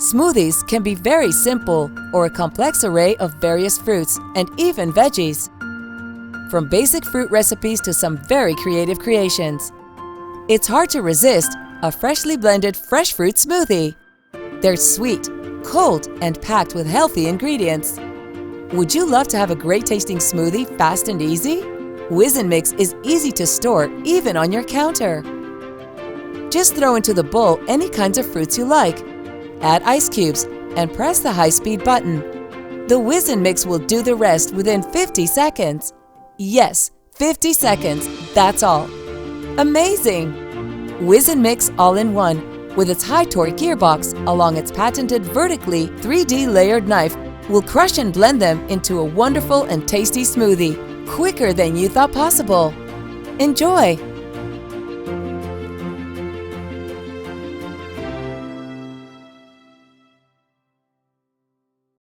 Smoothies can be very simple or a complex array of various fruits and even veggies. From basic fruit recipes to some very creative creations. It's hard to resist a freshly blended fresh fruit smoothie. They're sweet, cold, and packed with healthy ingredients. Would you love to have a great tasting smoothie fast and easy? WIZNMIX is easy to store even on your counter. Just throw into the bowl any kinds of fruits you like. Add ice cubes and press the high-speed button. The WIZNMIX will do the rest within 50 seconds. Yes, 50 seconds, that's all. Amazing! WIZNMIX All-In-One, with its high-torque gearbox along its patented vertically 3D layered knife, will crush and blend them into a wonderful and tasty smoothie, quicker than you thought possible. Enjoy!